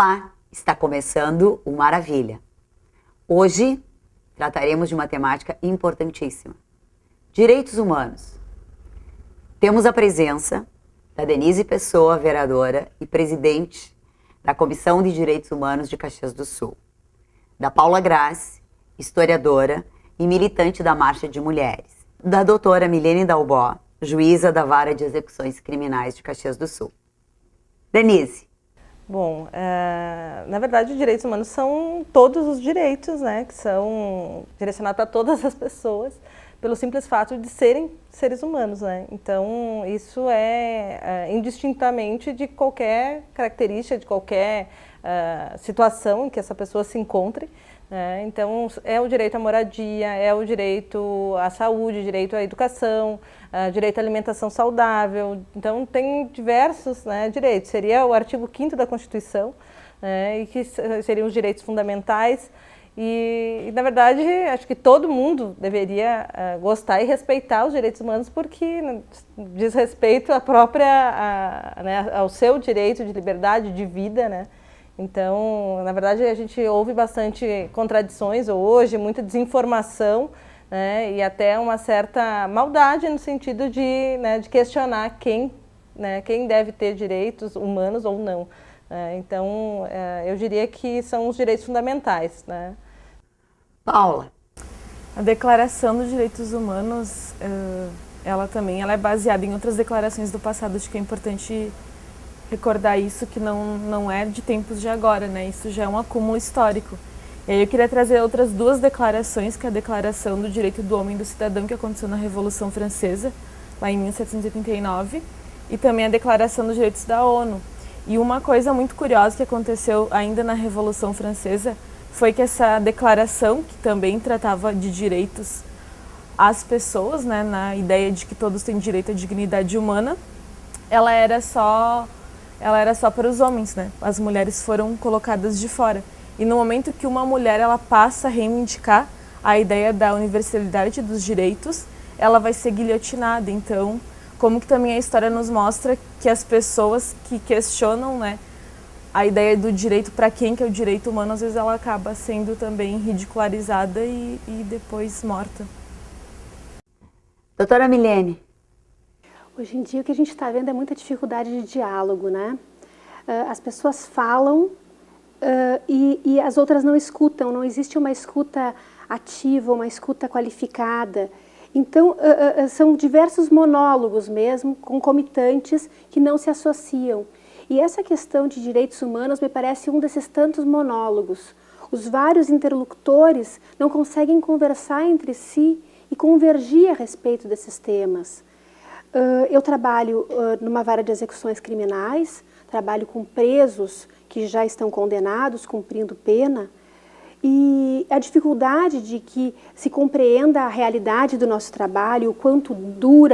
Olá, está começando o Maravilha. Hoje trataremos de uma temática importantíssima: direitos humanos. Temos a presença da Denise Pessoa, vereadora e presidente da Comissão de Direitos Humanos de Caxias do Sul, da Paula Grace, historiadora e militante da Marcha de Mulheres, da doutora Milene Dalbó, juíza da Vara de Execuções Criminais de Caxias do Sul. Denise. Bom, na verdade, os direitos humanos são todos os direitos, né, que são direcionados a todas as pessoas, pelo simples fato de serem seres humanos, né? Então, isso é indistintamente de qualquer característica, de qualquer situação em que essa pessoa se encontre, né? Então, é o direito à moradia, é o direito à saúde, direito à educação, direito à alimentação saudável. Então, tem diversos, né, direitos. Seria o artigo 5º da Constituição, né, e que seriam os direitos fundamentais. E, na verdade, acho que todo mundo deveria gostar e respeitar os direitos humanos, porque diz respeito à própria, né, ao seu direito de liberdade, de vida, né? Então, na verdade, a gente ouve bastante contradições hoje, muita desinformação, né, e até uma certa maldade no sentido de, né, de questionar quem deve ter direitos humanos ou não. Então, eu diria que são os direitos fundamentais, né? Paula. A Declaração dos Direitos Humanos, ela é baseada em outras declarações do passado. Acho que é importante recordar isso, que não é de tempos de agora, né? Isso já é um acúmulo histórico. E aí eu queria trazer outras duas declarações, que é a Declaração do Direito do Homem e do Cidadão, que aconteceu na Revolução Francesa, lá em 1789, e também a Declaração dos Direitos da ONU. E uma coisa muito curiosa que aconteceu ainda na Revolução Francesa foi que essa declaração, que também tratava de direitos às pessoas, né, na ideia de que todos têm direito à dignidade humana, ela era só para os homens, né? As mulheres foram colocadas de fora. E no momento que uma mulher ela passa a reivindicar a ideia da universalidade dos direitos, ela vai ser guilhotinada. Então, como que também a história nos mostra que as pessoas que questionam, né, a ideia do direito, para quem que é o direito humano, às vezes ela acaba sendo também ridicularizada e depois morta. Doutora Milene. Hoje em dia o que a gente está vendo é muita dificuldade de diálogo, né? As pessoas falam e as outras não escutam, não existe uma escuta ativa, uma escuta qualificada. Então, são diversos monólogos mesmo, concomitantes, que não se associam. E essa questão de direitos humanos me parece um desses tantos monólogos. Os vários interlocutores não conseguem conversar entre si e convergir a respeito desses temas. Eu trabalho numa vara de execuções criminais, trabalho com presos que já estão condenados, cumprindo pena, e a dificuldade de que se compreenda a realidade do nosso trabalho, o quanto duro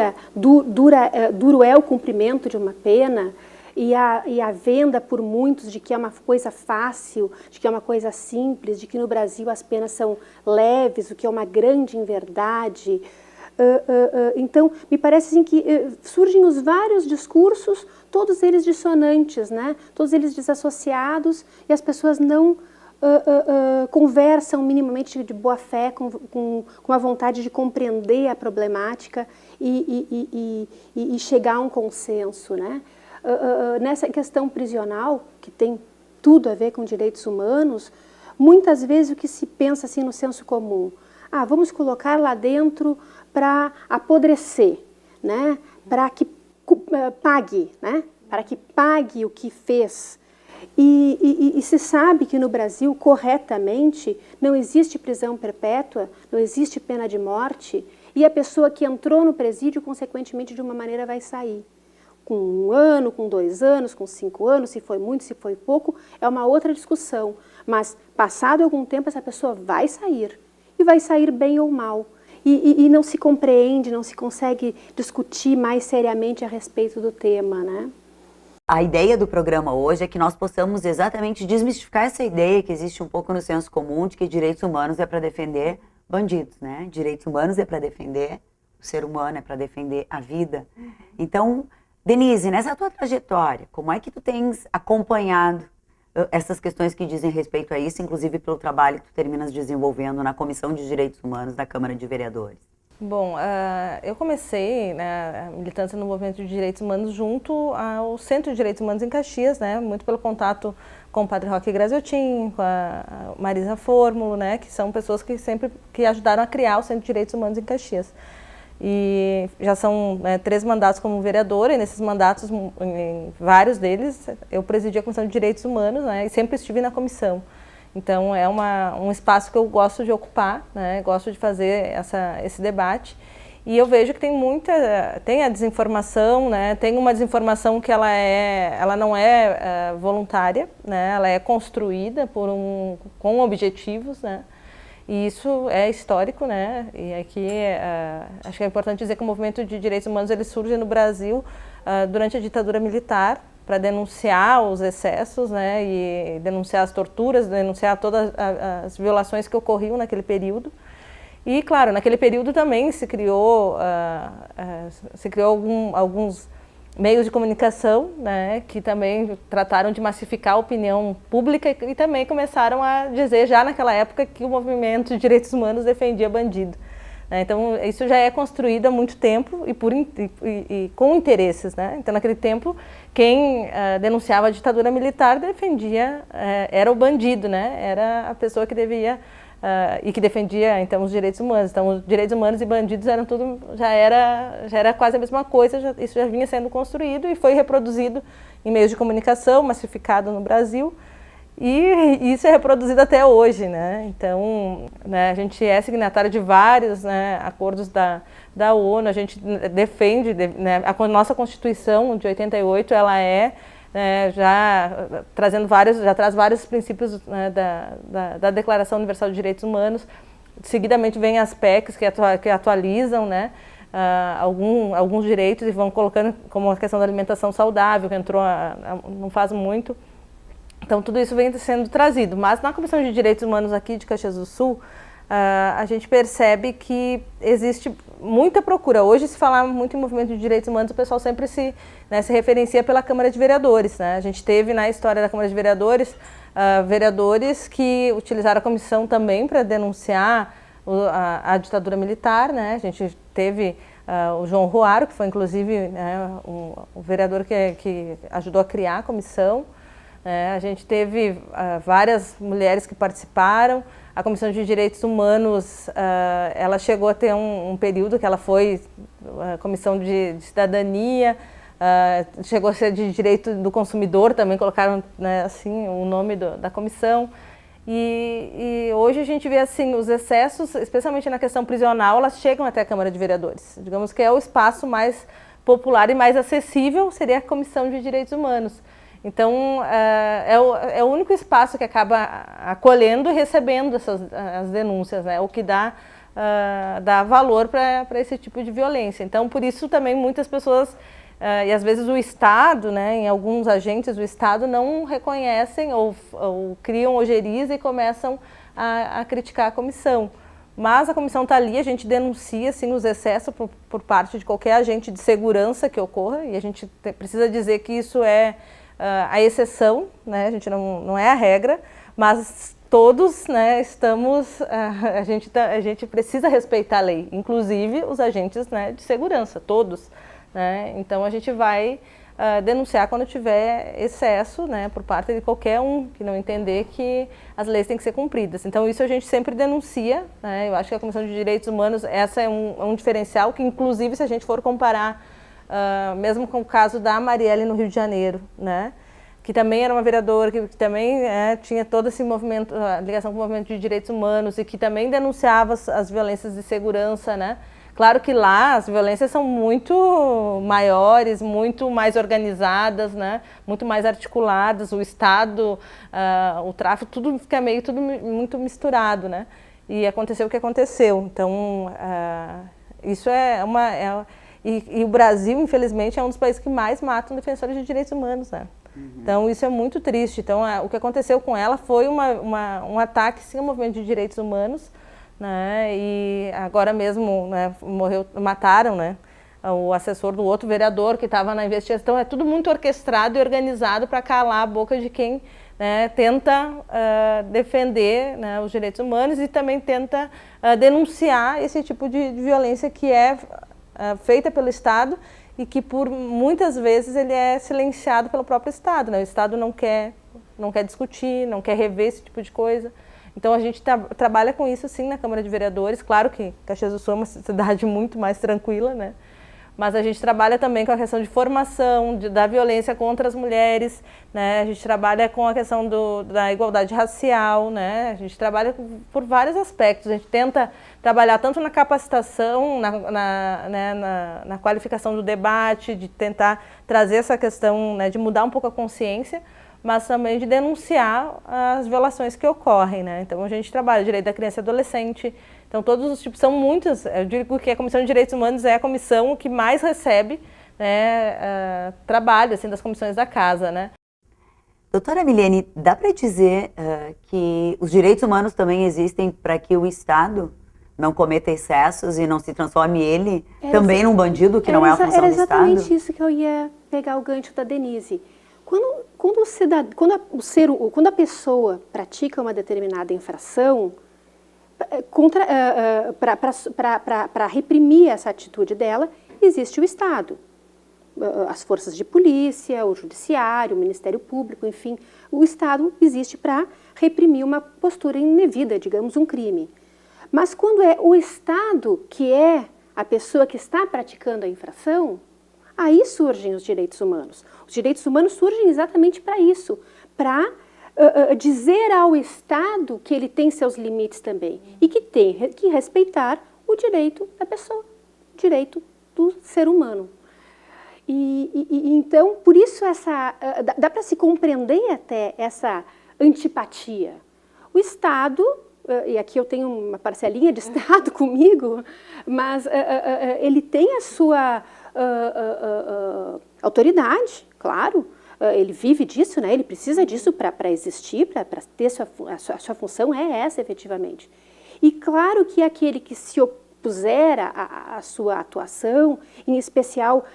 é o cumprimento de uma pena, e a venda por muitos de que é uma coisa fácil, de que é uma coisa simples, de que no Brasil as penas são leves, o que é uma grande inverdade. Então, me parece assim que surgem os vários discursos, todos eles dissonantes, né? Todos eles desassociados, e as pessoas não conversam minimamente de boa fé, com a vontade de compreender a problemática e chegar a um consenso, né? Nessa questão prisional, que tem tudo a ver com direitos humanos, muitas vezes o que se pensa assim no senso comum, vamos colocar lá dentro para apodrecer, né? Para que pague, né? Para que pague o que fez. E se sabe que no Brasil, corretamente, não existe prisão perpétua, não existe pena de morte, e a pessoa que entrou no presídio, consequentemente, de uma maneira vai sair. Com 1 ano, com 2 anos, com 5 anos, se foi muito, se foi pouco, é uma outra discussão. Mas, passado algum tempo, essa pessoa vai sair. E vai sair bem ou mal. E não se compreende, não se consegue discutir mais seriamente a respeito do tema, né? A ideia do programa hoje é que nós possamos exatamente desmistificar essa ideia que existe um pouco no senso comum de que direitos humanos é para defender bandidos, né? Direitos humanos é para defender o ser humano, é para defender a vida. Então, Denise, nessa tua trajetória, como é que tu tens acompanhado essas questões que dizem respeito a isso, inclusive pelo trabalho que tu terminas desenvolvendo na Comissão de Direitos Humanos da Câmara de Vereadores? Bom, eu comecei, né, a militância no movimento de direitos humanos junto ao Centro de Direitos Humanos em Caxias, né, muito pelo contato com o Padre Roque Graziotin, com a Marisa Fórmulo, né, que são pessoas que ajudaram a criar o Centro de Direitos Humanos em Caxias. E já são 3 mandatos como vereadora, e nesses mandatos, em vários deles, eu presidi a Comissão de Direitos Humanos, né, e sempre estive na comissão. Então, é um espaço que eu gosto de ocupar, né? Gosto de fazer esse debate. E eu vejo que tem a desinformação, né? Tem uma desinformação que ela não é voluntária, né? Ela é construída com objetivos, né? E isso é histórico, né? E aqui acho que é importante dizer que o movimento de direitos humanos ele surge no Brasil durante a ditadura militar, para denunciar os excessos, né, e denunciar as torturas, denunciar todas as violações que ocorriam naquele período. E, claro, naquele período também se criou alguns meios de comunicação, né, que também trataram de massificar a opinião pública e também começaram a dizer já naquela época que o movimento de direitos humanos defendia bandido. Então, isso já é construído há muito tempo e com interesses, né? Então, naquele tempo, quem denunciava a ditadura militar defendia, era o bandido, né? Era a pessoa que devia, e que defendia, então, os direitos humanos. Então, os direitos humanos e bandidos eram tudo, já era quase a mesma coisa, isso já vinha sendo construído e foi reproduzido em meios de comunicação, massificado no Brasil. E isso é reproduzido até hoje, né? Então, né, a gente é signatário de vários, né, acordos da ONU, a gente defende, né, a nossa Constituição de 88, ela já traz vários princípios, né, da Declaração Universal de Direitos Humanos. Seguidamente vem as PECs que atualizam, né, alguns direitos e vão colocando, como a questão da alimentação saudável, que entrou não faz muito. Então, tudo isso vem sendo trazido. Mas na Comissão de Direitos Humanos aqui de Caxias do Sul, a gente percebe que existe muita procura. Hoje, se falar muito em movimento de direitos humanos, o pessoal sempre se referencia pela Câmara de Vereadores, né? A gente teve na história da Câmara de Vereadores, vereadores que utilizaram a comissão também para denunciar a ditadura militar, né? A gente teve o João Ruaro, que foi inclusive, né, o vereador que ajudou a criar a comissão. A gente teve várias mulheres que participaram. A Comissão de Direitos Humanos, ela chegou a ter um período que ela foi Comissão de Cidadania, chegou a ser de Direito do Consumidor, também colocaram, né, assim, o nome da comissão. E hoje a gente vê assim, os excessos, especialmente na questão prisional, elas chegam até a Câmara de Vereadores. Digamos que é o espaço mais popular e mais acessível, seria a Comissão de Direitos Humanos. Então, é o único espaço que acaba acolhendo e recebendo as denúncias, né? O que dá valor para esse tipo de violência. Então, por isso também muitas pessoas, e às vezes o Estado, né, em alguns agentes do Estado, não reconhecem ou criam ojeriza e começam a criticar a comissão. Mas a comissão está ali, a gente denuncia sim, os excessos por parte de qualquer agente de segurança que ocorra, e a gente precisa dizer que isso é a exceção, né? A gente não é a regra, mas todos, né, a gente precisa respeitar a lei, inclusive os agentes, né, de segurança, todos, né? Então a gente vai denunciar quando tiver excesso, né, por parte de qualquer um que não entender que as leis têm que ser cumpridas. Então isso a gente sempre denuncia, né? Eu acho que a Comissão de Direitos Humanos, essa é um diferencial que, inclusive, se a gente for comparar mesmo com o caso da Marielle no Rio de Janeiro, né? Que também era uma vereadora, que também tinha todo esse movimento, a ligação com o movimento de direitos humanos e que também denunciava as violências de segurança, né? Claro que lá as violências são muito maiores, muito mais organizadas, né? Muito mais articuladas, o Estado, o tráfico, tudo fica tudo muito misturado, né? E aconteceu o que aconteceu. Então, isso E o Brasil, infelizmente, é um dos países que mais matam defensores de direitos humanos, né? Então, isso é muito triste. Então, o que aconteceu com ela foi um ataque, sim, ao movimento de direitos humanos, né? E agora mesmo, né, mataram, né, o assessor do outro vereador que estava na investigação. Então, é tudo muito orquestrado e organizado para calar a boca de quem né, tenta defender, né, os direitos humanos e também tenta denunciar esse tipo de violência que é feita pelo Estado e que por muitas vezes ele é silenciado pelo próprio Estado, né? O Estado não quer discutir, não quer rever esse tipo de coisa. Então a gente trabalha com isso sim na Câmara de Vereadores. Claro que Caxias do Sul é uma cidade muito mais tranquila, né? Mas a gente trabalha também com a questão de formação, da violência contra as mulheres, né? A gente trabalha com a questão da igualdade racial, né? A gente trabalha por vários aspectos. A gente tenta trabalhar tanto na capacitação, na qualificação do debate, de tentar trazer essa questão, né, de mudar um pouco a consciência, mas também de denunciar as violações que ocorrem, né? Então a gente trabalha direito da criança e adolescente. Então todos os tipos, são muitos. Eu digo que a Comissão de Direitos Humanos é a comissão que mais recebe, né, trabalho assim, das comissões da casa, né? Doutora Milene, dá para dizer que os direitos humanos também existem para que o Estado não cometa excessos e não se transforme ele também num bandido, que não é a função do Estado? Era exatamente isso que eu ia pegar o gancho da Denise. Quando a pessoa pratica uma determinada infração, para reprimir essa atitude dela, existe o Estado. As forças de polícia, o judiciário, o Ministério Público, enfim, o Estado existe para reprimir uma postura indevida, digamos, um crime. Mas quando é o Estado que é a pessoa que está praticando a infração, aí surgem os direitos humanos. Os direitos humanos surgem exatamente para isso, para dizer ao Estado que ele tem seus limites também e que tem que respeitar o direito da pessoa, o direito do ser humano. Então, por isso dá para se compreender até essa antipatia. O Estado, e aqui eu tenho uma parcelinha de Estado comigo, mas ele tem a sua autoridade, claro. Ele vive disso, né? Ele precisa disso para existir, para ter a sua função é essa, efetivamente. E claro que aquele que se opuser à sua atuação, em especial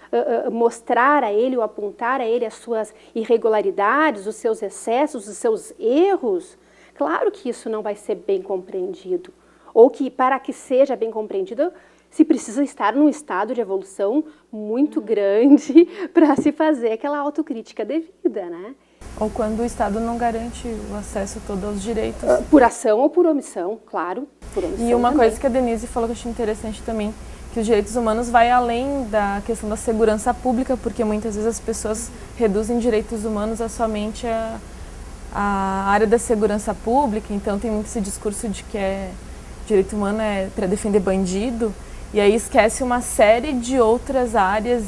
mostrar a ele ou apontar a ele as suas irregularidades, os seus excessos, os seus erros, claro que isso não vai ser bem compreendido. Ou que, para que seja bem compreendido, se precisa estar num estado de evolução muito grande para se fazer aquela autocrítica devida, né? Ou quando o Estado não garante o acesso todo aos direitos. Por ação ou por omissão, claro. Por omissão e uma também. coisa que a Denise falou que eu achei interessante também, que os direitos humanos vai além da questão da segurança pública, porque muitas vezes as pessoas reduzem direitos humanos a somente a área da segurança pública, então tem muito esse discurso de que direito humano é para defender bandido, e aí esquece uma série de outras áreas,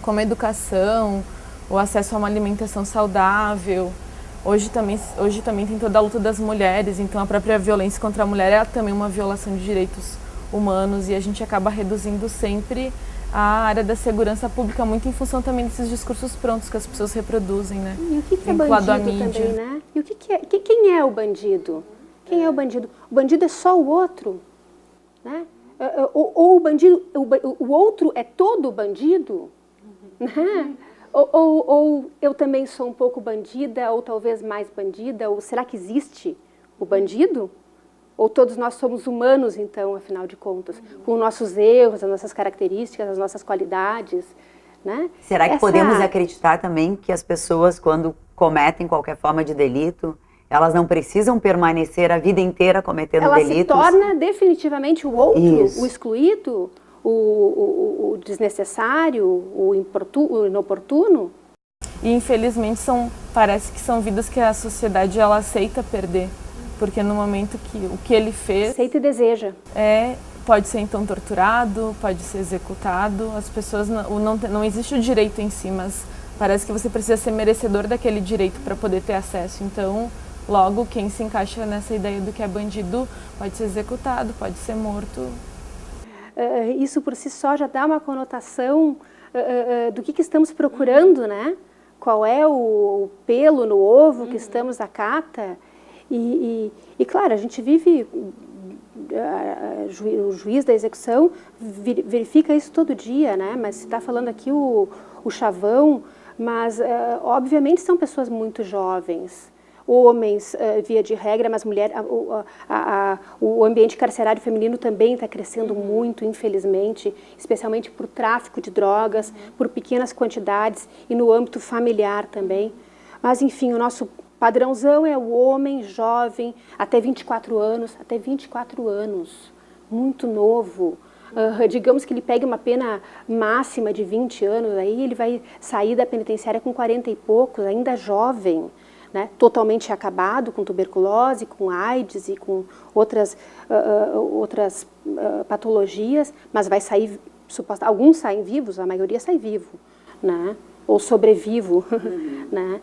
como a educação, o acesso a uma alimentação saudável. Hoje também tem toda a luta das mulheres, então a própria violência contra a mulher é também uma violação de direitos humanos, e a gente acaba reduzindo sempre a área da segurança pública, muito em função também desses discursos prontos que as pessoas reproduzem, né? E o que é bandido também, né? E quem é o bandido? Quem é o bandido? O bandido é só o outro, né? Ou o bandido, o outro é todo bandido, né? Ou eu também sou um pouco bandida, ou talvez mais bandida, ou será que existe o bandido? Ou todos nós somos humanos, então, afinal de contas, com nossos erros, as nossas características, as nossas qualidades, né? Será que podemos acreditar também que as pessoas, quando cometem qualquer forma de delito, elas não precisam permanecer a vida inteira cometendo delitos? Ela se torna definitivamente o outro, Isso. o excluído, o desnecessário, o inoportuno. E infelizmente parece que são vidas que a sociedade ela aceita perder, porque no momento que o que ele fez aceita e deseja. Pode ser então torturado, pode ser executado. As pessoas não existe o direito em si, mas parece que você precisa ser merecedor daquele direito para poder ter acesso. Então, logo quem se encaixa nessa ideia do que é bandido pode ser executado, pode ser morto. Isso por si só já dá uma conotação do que estamos procurando, né? Qual é o pelo no ovo que estamos à cata. E claro, a gente vive, o juiz da execução verifica isso todo dia, né? Mas se está falando aqui o chavão, Mas, obviamente, são pessoas muito jovens. Homens, via de regra, mas o ambiente carcerário feminino também está crescendo muito, infelizmente, especialmente por tráfico de drogas, por pequenas quantidades e no âmbito familiar também. Mas, enfim, o nosso padrãozão é o homem jovem, até 24 anos, muito novo. Digamos que ele pegue uma pena máxima de 20 anos, aí ele vai sair da penitenciária com 40 e poucos, ainda jovem. Né, totalmente acabado com tuberculose, com AIDS e com outras patologias, mas vai sair, alguns saem vivos, a maioria sai vivo, né, ou sobrevivo, né,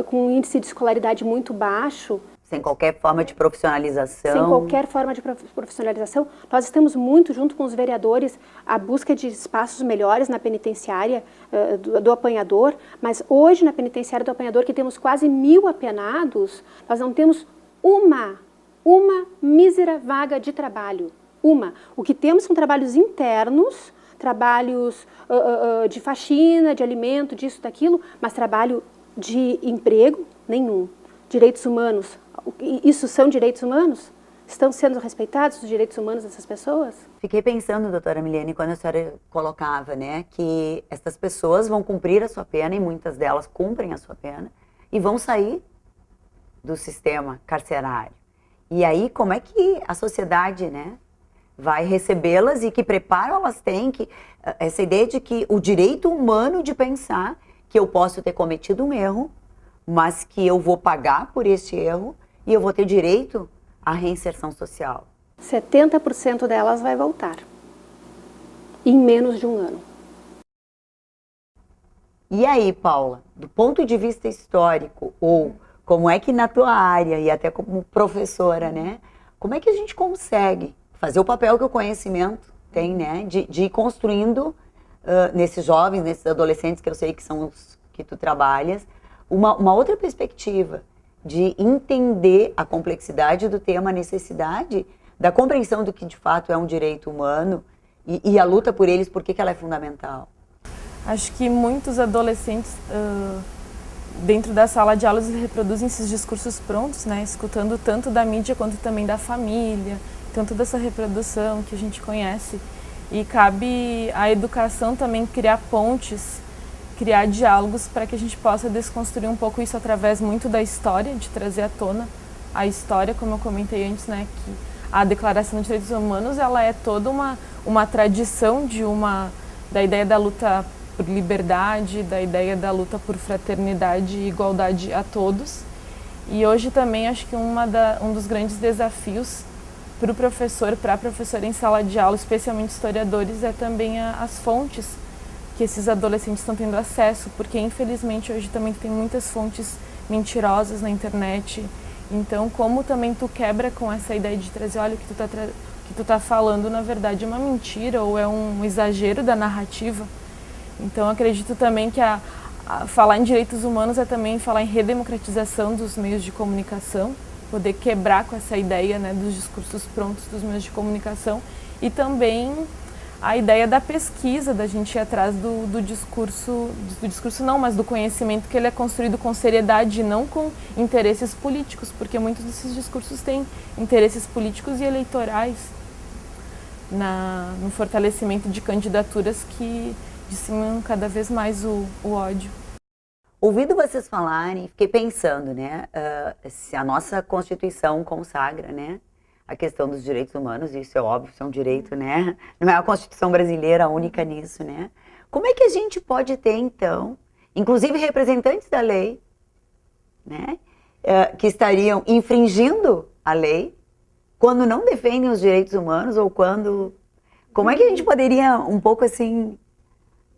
com um índice de escolaridade muito baixo. Sem qualquer forma de profissionalização. Sem qualquer forma de profissionalização. Nós estamos muito, junto com os vereadores, à busca de espaços melhores na penitenciária do apanhador, mas hoje na penitenciária do apanhador, que temos quase 1000 apenados, nós não temos uma mísera vaga de trabalho. O que temos são trabalhos internos, trabalhos de faxina, de alimento, disso, daquilo, mas trabalho de emprego, nenhum. Direitos humanos. Isso são direitos humanos? Estão sendo respeitados os direitos humanos dessas pessoas? Fiquei pensando, doutora Milene, quando a senhora colocava, né, que essas pessoas vão cumprir a sua pena, e muitas delas cumprem a sua pena, e vão sair do sistema carcerário. E aí, como é que a sociedade, né, vai recebê-las e que preparo elas têm? Essa ideia de que o direito humano de pensar que eu posso ter cometido um erro, mas que eu vou pagar por esse erro e eu vou ter direito à reinserção social. 70% delas vai voltar em menos de um ano. E aí, Paula, do ponto de vista histórico, ou como é que na tua área, e até como professora, né, como é que a gente consegue fazer o papel que o conhecimento tem, né, de ir construindo nesses jovens, nesses adolescentes, que eu sei que são os que tu trabalhas, uma outra perspectiva de entender a complexidade do tema, a necessidade da compreensão do que de fato é um direito humano e a luta por eles, por que ela é fundamental? Acho que muitos adolescentes dentro da sala de aulas reproduzem esses discursos prontos, né, escutando tanto da mídia quanto também da família, tanto dessa reprodução que a gente conhece. E cabe à educação também criar pontes, criar diálogos para que a gente possa desconstruir um pouco isso através muito da história, de trazer à tona a história, como eu comentei antes, né, que a Declaração de Direitos Humanos, ela é toda uma tradição da ideia da luta por liberdade, da ideia da luta por fraternidade e igualdade a todos. E hoje também acho que um dos grandes desafios para o professor, para a professora em sala de aula, especialmente historiadores, é também as fontes que esses adolescentes estão tendo acesso, porque infelizmente hoje também tem muitas fontes mentirosas na internet. Então, como também tu quebra com essa ideia de trazer, olha, o que tu tá falando, na verdade, é uma mentira ou é um exagero da narrativa. Então, acredito também que falar em direitos humanos é também falar em redemocratização dos meios de comunicação, poder quebrar com essa ideia, né, dos discursos prontos dos meios de comunicação, e também a ideia da pesquisa, da gente ir atrás do discurso não, mas do conhecimento, que ele é construído com seriedade e não com interesses políticos, porque muitos desses discursos têm interesses políticos e eleitorais no fortalecimento de candidaturas que disseminam cada vez mais o ódio. Ouvindo vocês falarem, fiquei pensando, né, se a nossa Constituição consagra, né, a questão dos direitos humanos, isso é óbvio, isso é um direito, né? Não é a Constituição brasileira a única nisso, né? Como é que a gente pode ter, então, inclusive representantes da lei, né, que estariam infringindo a lei, quando não defendem os direitos humanos, ou quando... Como é que a gente poderia, um pouco assim,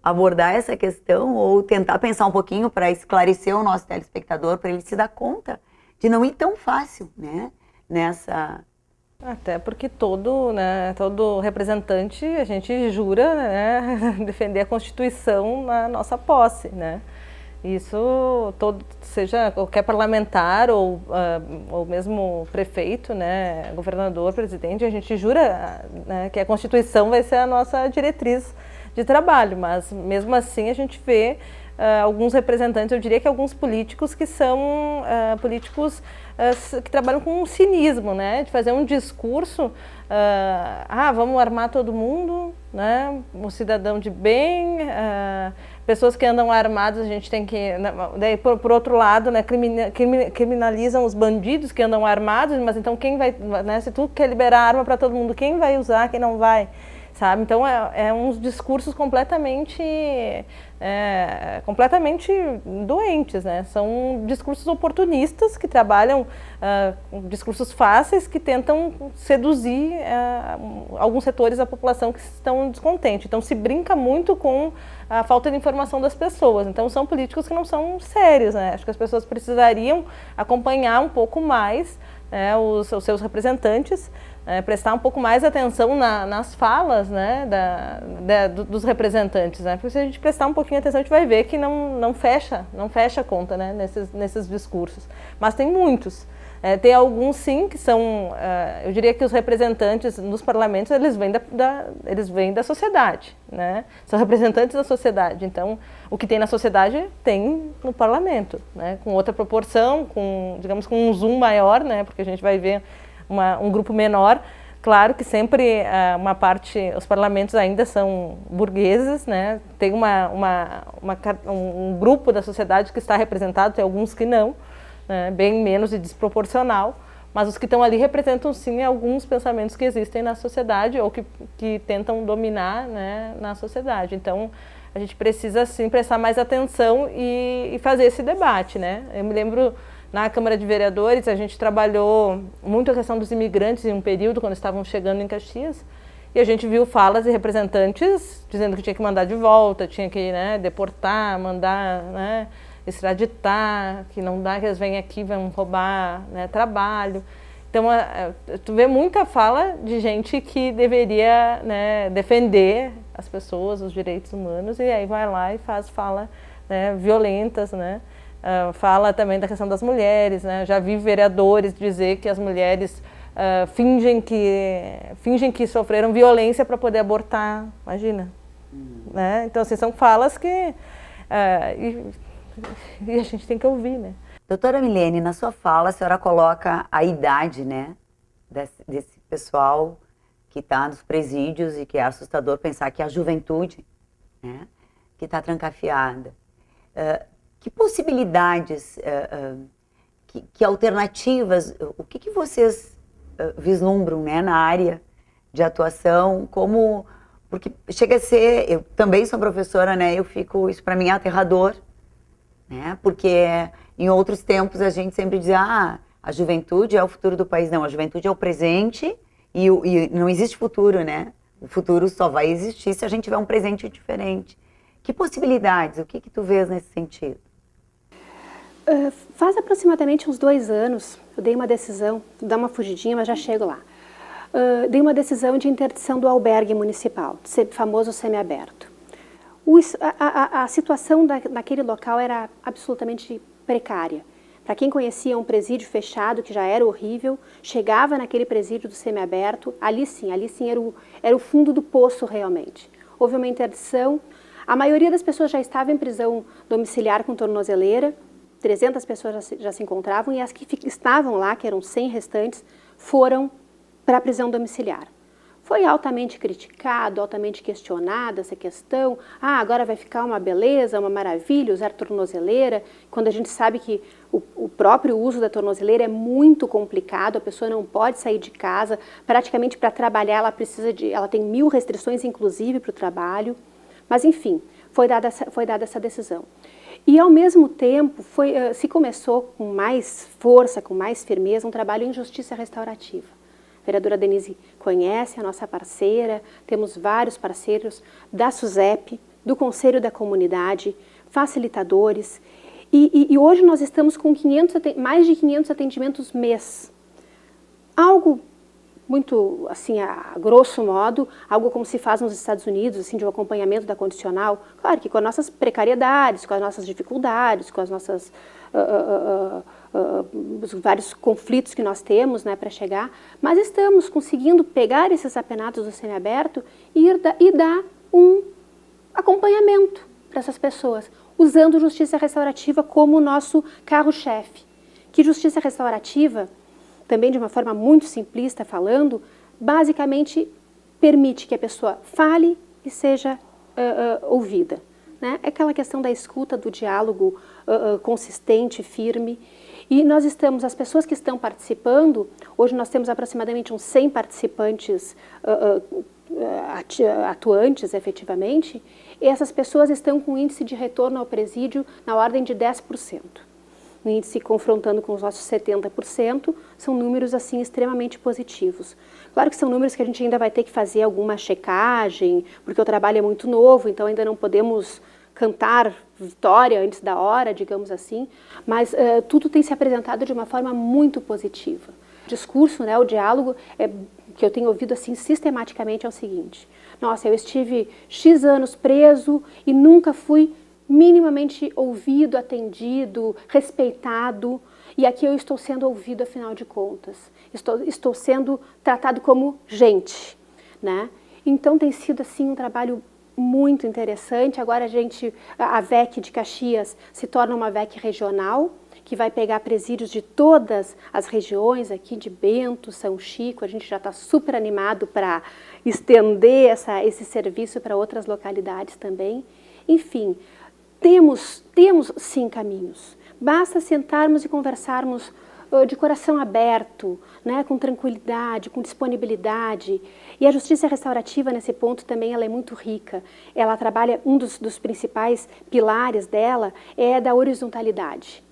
abordar essa questão, ou tentar pensar um pouquinho para esclarecer o nosso telespectador, para ele se dar conta de não ir tão fácil, né, nessa... Até porque todo representante, a gente jura, né, defender a Constituição na nossa posse, né? Isso, seja qualquer parlamentar ou mesmo prefeito, né, governador, presidente, a gente jura, né, que a Constituição vai ser a nossa diretriz de trabalho, mas mesmo assim a gente vê alguns representantes, eu diria que alguns políticos que são políticos que trabalham com um cinismo, né, de fazer um discurso, vamos armar todo mundo, né, um cidadão de bem, pessoas que andam armadas, a gente tem que, daí por outro lado, né, criminalizam os bandidos que andam armados, mas então quem vai, né, se tu quer liberar arma para todo mundo, quem vai usar, quem não vai? Sabe? Então, uns discursos completamente doentes, né? São discursos oportunistas que trabalham discursos fáceis que tentam seduzir alguns setores da população que estão descontentes. Então, se brinca muito com a falta de informação das pessoas. Então, são políticos que não são sérios, né? Acho que as pessoas precisariam acompanhar um pouco mais, né, os seus representantes, prestar um pouco mais atenção nas falas, né, dos representantes, né? Porque se a gente prestar um pouquinho de atenção, a gente vai ver que não fecha a conta, né, nesses discursos. Mas tem muitos. Tem alguns, sim, que são, eu diria que os representantes nos parlamentos, eles vêm da sociedade, né? São representantes da sociedade. Então, o que tem na sociedade tem no parlamento, né? Com outra proporção, digamos, com um zoom maior, né? Porque a gente vai ver um grupo menor. Claro que sempre uma parte, os parlamentos ainda são burgueses, né? Tem um grupo da sociedade que está representado, tem alguns que não, né? Bem menos e desproporcional, mas os que estão ali representam sim alguns pensamentos que existem na sociedade ou que tentam dominar, né, na sociedade. Então, a gente precisa sim prestar mais atenção e fazer esse debate, né? Eu me lembro, na Câmara de Vereadores, a gente trabalhou muito a questão dos imigrantes em um período, quando estavam chegando em Caxias, e a gente viu falas de representantes dizendo que tinha que mandar de volta, tinha que, né, deportar, mandar, né, extraditar, que não dá, que eles vêm aqui, vão roubar, né, trabalho. Então, tu vê muita fala de gente que deveria, né, defender as pessoas, os direitos humanos, e aí vai lá e faz fala, né, violentas, né? Fala também da questão das mulheres, né? Já vi vereadores dizer que as mulheres fingem que sofreram violência para poder abortar, imagina. Né? Então, assim, são falas que e a gente tem que ouvir, né? Doutora Milene, na sua fala, a senhora coloca a idade, né, desse pessoal que está nos presídios e que é assustador pensar que a juventude, né, que está trancafiada. Que possibilidades, que alternativas, o que vocês vislumbram, né, na área de atuação, porque chega a ser, eu também sou professora, né, isso para mim é aterrador, né, porque em outros tempos a gente sempre dizia, a juventude é o futuro do país. Não, a juventude é o presente e não existe futuro, né, o futuro só vai existir se a gente tiver um presente diferente. Que possibilidades, o que tu vês nesse sentido? Faz aproximadamente uns 2 anos, eu dei uma decisão, vou dar uma fugidinha, mas já chego lá. Dei uma decisão de interdição do albergue municipal, famoso semiaberto. A situação naquele local era absolutamente precária. Para quem conhecia um presídio fechado, que já era horrível, chegava naquele presídio do semiaberto, ali sim era o fundo do poço realmente. Houve uma interdição, a maioria das pessoas já estava em prisão domiciliar com tornozeleira, 300 pessoas já se encontravam, e as que estavam lá, que eram 100 restantes, foram para a prisão domiciliar. Foi altamente criticado, altamente questionada essa questão. Agora vai ficar uma beleza, uma maravilha usar tornozeleira, quando a gente sabe que o próprio uso da tornozeleira é muito complicado, a pessoa não pode sair de casa, praticamente para trabalhar ela tem 1000 restrições, inclusive para o trabalho. Mas enfim, foi dada essa decisão. E ao mesmo tempo se começou com mais força, com mais firmeza, um trabalho em justiça restaurativa. A vereadora Denise conhece, a nossa parceira, temos vários parceiros da SUSEP, do Conselho da Comunidade, facilitadores, e hoje nós estamos com mais de 500 atendimentos mês. Algo muito, assim, a grosso modo, algo como se faz nos Estados Unidos, assim, de um acompanhamento da condicional, claro que com as nossas precariedades, com as nossas dificuldades, com as nossas os vários conflitos que nós temos, né, para chegar, mas estamos conseguindo pegar esses apenados do semiaberto e dar um acompanhamento para essas pessoas. usando justiça restaurativa como o nosso carro-chefe. Que justiça restaurativa, também de uma forma muito simplista falando, basicamente permite que a pessoa fale e seja ouvida. Né? É aquela questão da escuta, do diálogo consistente, firme. E nós estamos, as pessoas que estão participando, hoje nós temos aproximadamente uns 100 participantes atuantes efetivamente, e essas pessoas estão com um índice de retorno ao presídio na ordem de 10%. O índice confrontando com os nossos 70%, são números assim extremamente positivos. Claro que são números que a gente ainda vai ter que fazer alguma checagem, porque o trabalho é muito novo, então ainda não podemos cantar vitória antes da hora, digamos assim, mas tudo tem se apresentado de uma forma muito positiva. O discurso, né, o diálogo que eu tenho ouvido assim sistematicamente é o seguinte: nossa, eu estive X anos preso e nunca fui minimamente ouvido, atendido, respeitado, e aqui eu estou sendo ouvido afinal de contas. Estou sendo tratado como gente, né? Então tem sido assim um trabalho muito interessante. Agora a VEC de Caxias se torna uma VEC regional, que vai pegar presídios de todas as regiões aqui de Bento, São Chico. A gente já está super animado para estender esse serviço para outras localidades também. Enfim, temos sim caminhos. Basta sentarmos e conversarmos de coração aberto, né, com tranquilidade, com disponibilidade. E a justiça restaurativa, nesse ponto, também ela é muito rica. Ela trabalha, um dos principais pilares dela é da horizontalidade.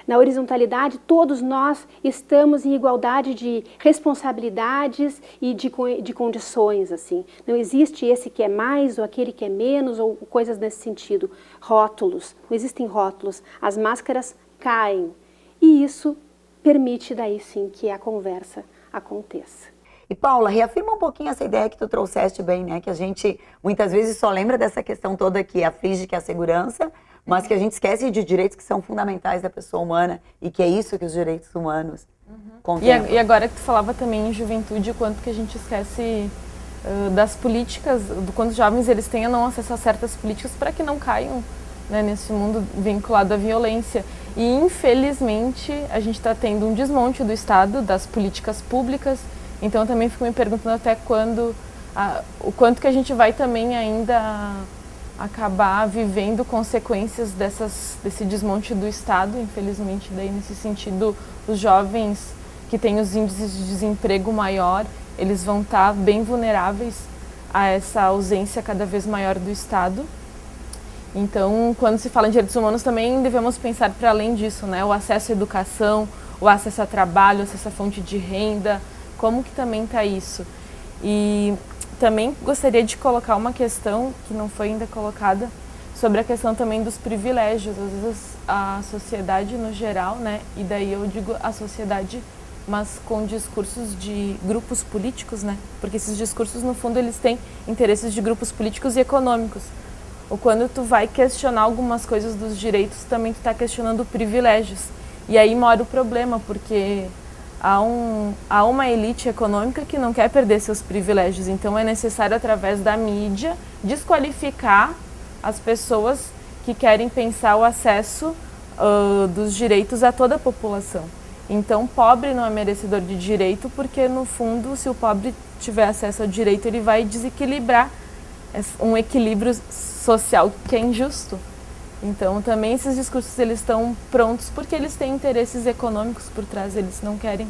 Na horizontalidade, todos nós estamos em igualdade de responsabilidades e de condições, assim. Não existe esse que é mais ou aquele que é menos ou coisas nesse sentido. Rótulos, não existem rótulos. As máscaras caem. E isso permite daí sim que a conversa aconteça. E Paula, reafirma um pouquinho essa ideia que tu trouxeste bem, né? Que a gente muitas vezes só lembra dessa questão toda que aflige, que é a segurança, mas que a gente esquece de direitos que são fundamentais da pessoa humana e que é isso que os direitos humanos contemplam. E agora que tu falava também em juventude, o quanto que a gente esquece das políticas, do quanto os jovens eles tenham não acesso a certas políticas para que não caiam, né, nesse mundo vinculado à violência. E infelizmente a gente está tendo um desmonte do Estado, das políticas públicas. Então também fico me perguntando até quando, o quanto que a gente vai também ainda acabar vivendo consequências desse desmonte do Estado. Infelizmente, daí nesse sentido, os jovens que têm os índices de desemprego maior, eles vão estar bem vulneráveis a essa ausência cada vez maior do Estado. Então, quando se fala em direitos humanos, também devemos pensar para além disso, né? O acesso à educação, o acesso a trabalho, o acesso à fonte de renda, como que também está isso? E também gostaria de colocar uma questão que não foi ainda colocada, sobre a questão também dos privilégios. Às vezes a sociedade no geral, né, e daí eu digo a sociedade, mas com discursos de grupos políticos, né, porque esses discursos no fundo eles têm interesses de grupos políticos e econômicos. Ou quando tu vai questionar algumas coisas dos direitos, também tu está questionando privilégios. E aí mora o problema, porque há uma elite econômica que não quer perder seus privilégios, então é necessário, através da mídia, desqualificar as pessoas que querem pensar o acesso dos direitos a toda a população. Então, pobre não é merecedor de direito, porque, no fundo, se o pobre tiver acesso ao direito, ele vai desequilibrar um equilíbrio social que é injusto. Então, também esses discursos eles estão prontos porque eles têm interesses econômicos por trás, eles não querem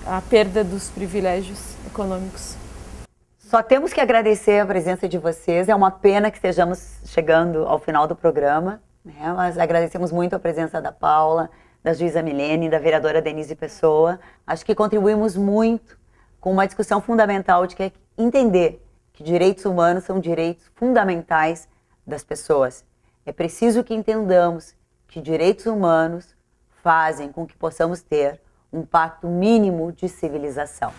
a perda dos privilégios econômicos. Só temos que agradecer a presença de vocês. É uma pena que estejamos chegando ao final do programa, né? Mas agradecemos muito a presença da Paula, da juíza Milene, da vereadora Denise Pessoa. Acho que contribuímos muito com uma discussão fundamental de que é entender que direitos humanos são direitos fundamentais das pessoas. É preciso que entendamos que direitos humanos fazem com que possamos ter um pacto mínimo de civilização.